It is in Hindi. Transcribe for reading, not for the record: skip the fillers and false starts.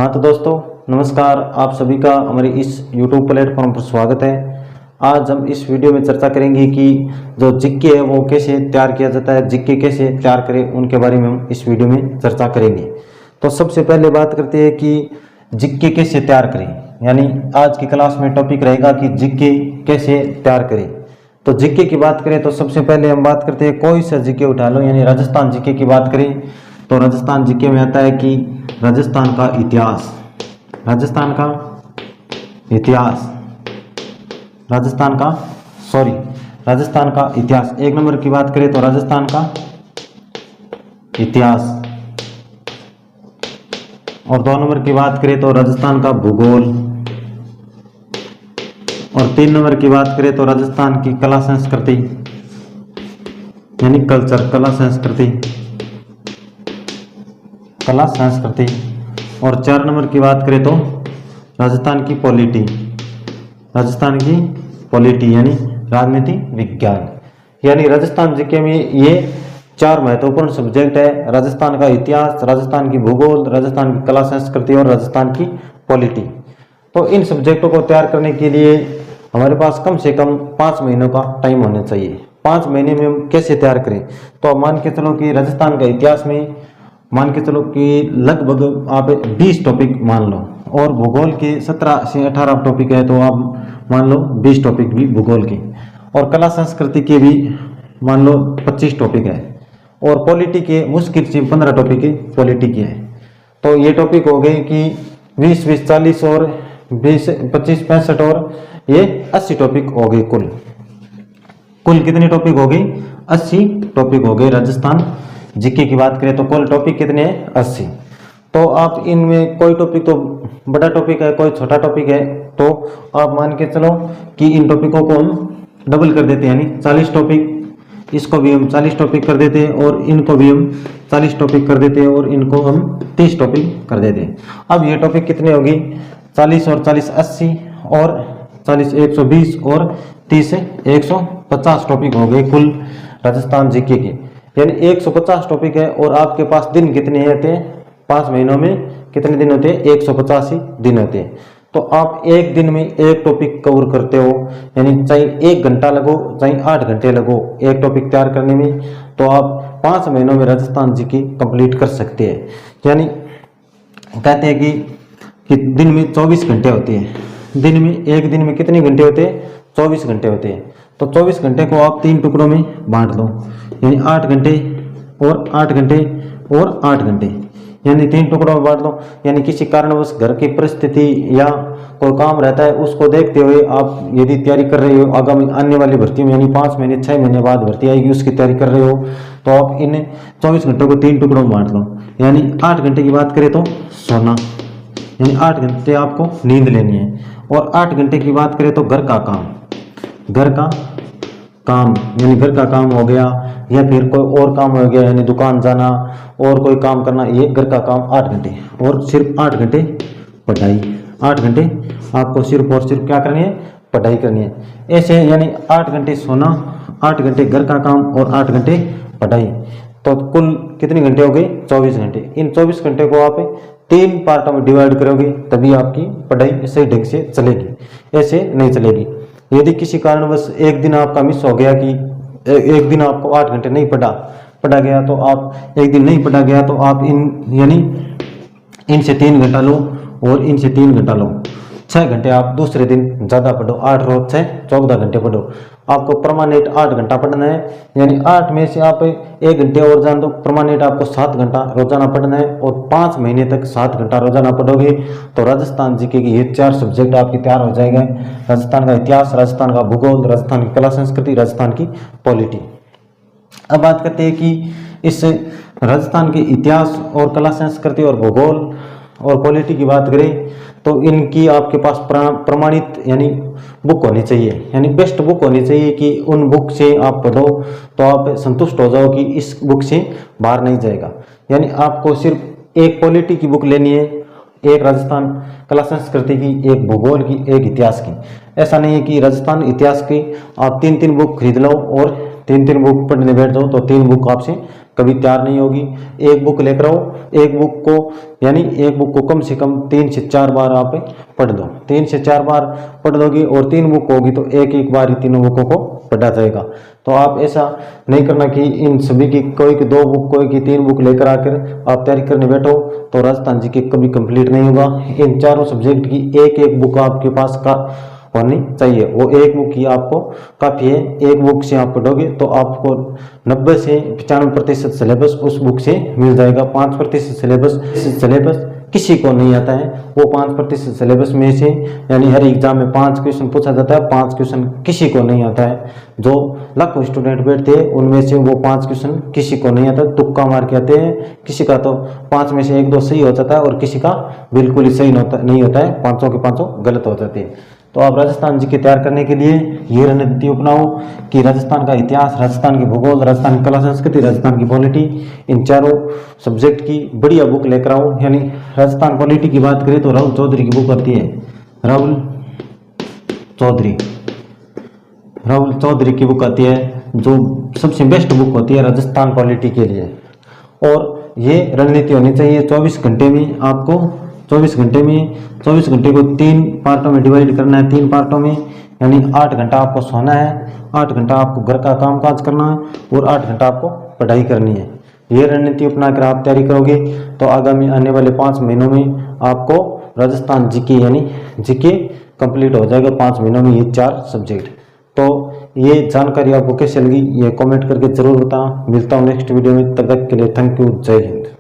हाँ तो दोस्तों नमस्कार, आप सभी का हमारे इस YouTube प्लेटफॉर्म पर स्वागत है। आज हम इस वीडियो में चर्चा करेंगे कि जो जिक्के है वो कैसे तैयार किया जाता है, जिक्के कैसे तैयार करें उनके बारे में हम इस वीडियो में चर्चा करेंगे। तो सबसे पहले बात करते हैं कि जिक्के कैसे तैयार करें, यानी आज की क्लास में टॉपिक रहेगा कि जिक्के कैसे तैयार करें। तो जिक्के की बात करें तो सबसे पहले हम बात करते हैं कोई सा जिक्के उठा लो, यानी राजस्थान जिक्के की बात करें तो राजस्थान जिक्के में आता है कि राजस्थान का इतिहास, राजस्थान का इतिहास, राजस्थान का इतिहास। एक नंबर की बात करें तो राजस्थान का इतिहास, और दो नंबर की बात करें तो राजस्थान का भूगोल, और तीन नंबर की बात करें तो राजस्थान की कला संस्कृति यानी कल्चर, कला संस्कृति, और चार नंबर की बात करें तो राजस्थान की पॉलिटी यानी राजनीति विज्ञान। यानी राजस्थान जीके में ये चार महत्वपूर्ण सब्जेक्ट है: राजस्थान का इतिहास, राजस्थान की भूगोल, राजस्थान की कला संस्कृति और राजस्थान की पॉलिटी। तो इन सब्जेक्टों को तैयार करने के लिए हमारे पास कम से कम 5 महीनों का टाइम होना चाहिए। 5 महीने में हम कैसे तैयार करें, तो आप मान के चलो कि राजस्थान का इतिहास में मान के चलो कि लगभग आप 20 टॉपिक मान लो, और भूगोल के 17 से 18 टॉपिक है तो आप मान लो 20 टॉपिक भी भूगोल के, और कला संस्कृति के भी मान लो 25 टॉपिक है, और पॉलिटी के मुश्किल से 15 टॉपिक पॉलिटी के है। तो ये टॉपिक हो गए कि 20 40 और 20 25 65 और ये 80 टॉपिक हो गए। कुल कितने टॉपिक हो गए? 80 टॉपिक हो गए। राजस्थान जीके की बात करें तो कुल टॉपिक कितने हैं? 80। तो आप इनमें कोई टॉपिक तो बड़ा टॉपिक है, कोई छोटा टॉपिक है, तो आप मान के चलो कि इन टॉपिकों को हम डबल कर देते हैं, यानी 40 टॉपिक, इसको भी हम 40 टॉपिक कर देते हैं, और इनको भी हम 40 टॉपिक कर देते हैं, और इनको हम 30 टॉपिक कर देते हैं। अब ये टॉपिक कितने होगी? 40 और 40 80, और 40 120, और 30 150 टॉपिक हो गए कुल राजस्थान जीके के, यानी 150 टॉपिक है। और आपके पास दिन कितने होते हैं? 5 महीनों में कितने दिन होते हैं? 185 दिन होते हैं। तो आप एक दिन में एक टॉपिक कवर करते हो, यानी चाहे 1 घंटा लगो चाहे 8 घंटे लगो एक टॉपिक तैयार करने में, तो आप 5 महीनों में राजस्थान जीके कंप्लीट कर सकते हैं। यानी कहते हैं कि दिन में 24 घंटे होते हैं। दिन में एक दिन में कितने घंटे होते हैं? 24 घंटे होते हैं। तो 24 घंटे को आप 3 टुकड़ों में बांट लो, यानी 8 घंटे और 8 घंटे और 8 घंटे, यानी 3 टुकड़ों में बांट लो। यानी किसी कारणवश घर की परिस्थिति या कोई काम रहता है, उसको देखते हुए आप यदि तैयारी कर रहे हो आगामी आने वाली भर्ती में, यानी 5 महीने 6 महीने बाद भर्ती आएगी, उसकी तैयारी कर रहे हो, तो आप इन 24 घंटों को 3 टुकड़ों में बांट लो। यानी 8 घंटे की बात करें तो सोना, यानी 8 घंटे आपको नींद लेनी है, और 8 घंटे की बात करें तो घर का काम यानी घर का काम हो गया, या फिर कोई और काम हो गया, यानी दुकान जाना और कोई काम करना, ये घर का काम 8 घंटे, और सिर्फ 8 घंटे पढ़ाई। 8 घंटे आपको सिर्फ और सिर्फ क्या करनी है? पढ़ाई करनी है। ऐसे यानी 8 घंटे सोना, 8 घंटे घर का काम और 8 घंटे पढ़ाई, तो कुल कितने घंटे हो गए? 24 घंटे। इन 24 घंटे को आप 3 पार्टों में डिवाइड करोगे तभी आपकी पढ़ाई सही ढंग से चलेगी, ऐसे नहीं चलेगी। यदि किसी कारणवश एक दिन आपका मिस हो गया कि एक दिन आपको 8 घंटे नहीं पढ़ा गया, तो आप एक दिन नहीं पढ़ा गया तो आप इनसे 3 घंटा लो और इनसे 3 घंटा लो, 6 घंटे आप दूसरे दिन ज़्यादा पढ़ो। 8 रोज 6 14 घंटे पढ़ो। आपको परमानेंट 8 घंटा पढ़ना है, यानी 8 में से आप 1 घंटे और जान दो, परमानेंट आपको 7 घंटा रोजाना पढ़ना है, और 5 महीने तक 7 घंटा रोजाना पढ़ोगे तो राजस्थान जीके के ये 4 सब्जेक्ट आपके तैयार हो जाएगा: राजस्थान का इतिहास, राजस्थान का भूगोल, राजस्थान की कला संस्कृति, राजस्थान की पॉलिटी। अब बात करते हैं कि इस राजस्थान के इतिहास और कला संस्कृति और भूगोल और पॉलिटी की बात करें तो इनकी आपके पास प्रमाणित यानी बुक होनी चाहिए, यानी बेस्ट बुक होनी चाहिए कि उन बुक से आप पढ़ो तो आप संतुष्ट हो जाओ कि इस बुक से बाहर नहीं जाएगा। यानी आपको सिर्फ एक पॉलिटी की बुक लेनी है, एक राजस्थान कला संस्कृति की, एक भूगोल की, एक इतिहास की। ऐसा नहीं है कि राजस्थान इतिहास की आप 3-3 बुक खरीद लो और 3-3 बुक पढ़ने बैठ जाओ तो 3 बुक आपसे कभी तैयार नहीं होगी। एक बुक लेकर आओ, एक बुक को यानी एक बुक को कम से कम 3 से 4 बार आप पढ़ दो। 3 से 4 बार पढ़ दोगे और 3 बुक होगी तो एक एक बार ही तीनों बुकों को पढ़ा जाएगा। तो आप ऐसा नहीं करना कि इन सभी की कोई की 2 बुक कोई की 3 बुक लेकर आकर आप तैयारी करने बैठो तो राजस्थान जी के कभी कंप्लीट नहीं होगा। इन चारों सब्जेक्ट की एक एक बुक आपके पास का होनी चाहिए, वो एक बुक ही आपको काफ़ी है। एक बुक से आप पढ़ोगे तो आपको 90 से 95% सिलेबस उस बुक से मिल जाएगा। 5% सिलेबस किसी को नहीं आता है, वो 5% सिलेबस में से यानी हर एग्जाम में 5 क्वेश्चन पूछा जाता है, 5 क्वेश्चन किसी को नहीं आता है। जो लाखों स्टूडेंट बैठते हैं उनमें से वो 5 क्वेश्चन किसी को नहीं आता, तुक्का मार के आते हैं। किसी का तो 5 में से 1-2 सही हो जाता है और किसी का बिल्कुल ही सही नहीं होता है, 5 के 5 गलत हो जाते हैं। तो आप राजस्थान जी के तैयार करने के लिए ये रणनीति अपनाओ कि राजस्थान का इतिहास, राजस्थान की भूगोल, राजस्थान की कला संस्कृति, राजस्थान की पॉलिटी, इन चारों सब्जेक्ट की बढ़िया बुक लेकर आओ। यानी राजस्थान पॉलिटी की बात करें तो राहुल चौधरी की बुक आती है, राहुल चौधरी की बुक आती है जो सबसे बेस्ट बुक होती है राजस्थान पॉलिटी के लिए। और ये रणनीति होनी चाहिए 24 घंटे में आपको 24 घंटे को 3 पार्टों में डिवाइड करना है। 3 पार्टों में यानी 8 घंटा आपको सोना है, 8 घंटा आपको घर का काम काज करना है और 8 घंटा आपको पढ़ाई करनी है। ये रणनीति अपनाकर आप तैयारी करोगे तो आगामी आने वाले 5 महीनों में आपको राजस्थान जीके यानी जीके कंप्लीट हो जाएगा 5 महीनों में, ये 4 सब्जेक्ट। तो ये जानकारी आपको कैसे लगी ये कमेंट करके जरूर बताना। मिलता हूँ नेक्स्ट वीडियो में, तब तक के लिए थैंक यू, जय हिंद।